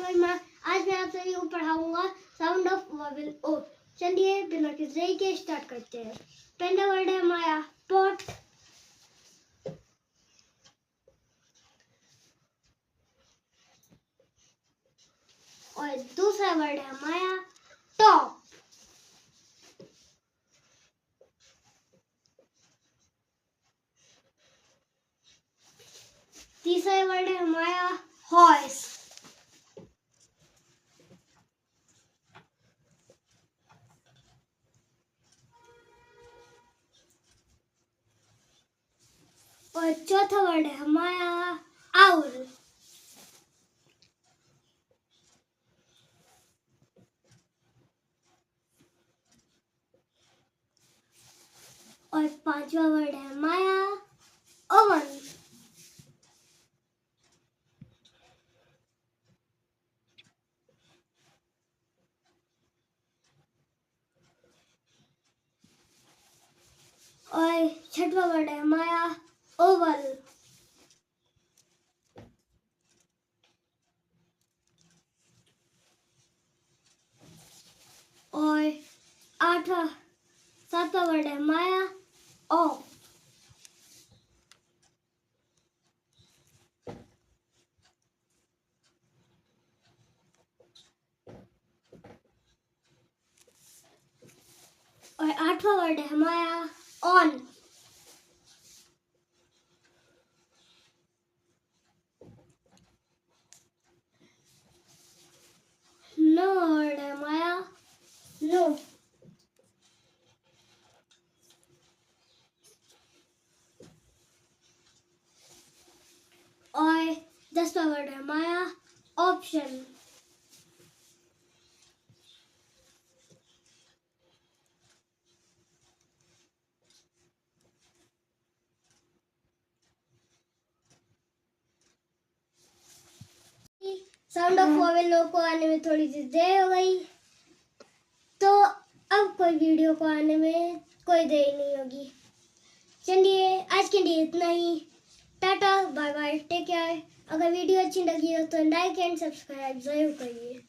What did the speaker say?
महिमा। आज मैं आप सभी को पढ़ाऊंगा साउंड ऑफ वॉवेल ओ। चलिए बिना किसी देरी के स्टार्ट करते हैं। पहला वर्ड है हमारा पॉट, और दूसरा वर्ड है हमारा टॉप। तीसरा वर्ड है हमारा हॉर्स। और चौथा वर्ड है हमारा आउल। और पांचवा वर्ड है हमारा ओवन। और छठवा वर्ड है हमारा ओवल। और सातवां वर्ड है हमारा ऑफ। और आठवां वर्ड है हमारा ऑन। नौवां वर्ड है हमारा नो। और 10वां वर्ड है हमारा ऑप्शन। साउंड ऑफ वॉवेल को आने में थोड़ी सी देर हो गई, तो अब कोई वीडियो को आने में कोई देर नहीं होगी। चलिए आज के लिए इतना ही। Tata bye bye, take care. अगर वीडियो अच्छी लगी हो तो लाइक एंड सब्सक्राइब जरूर करिए।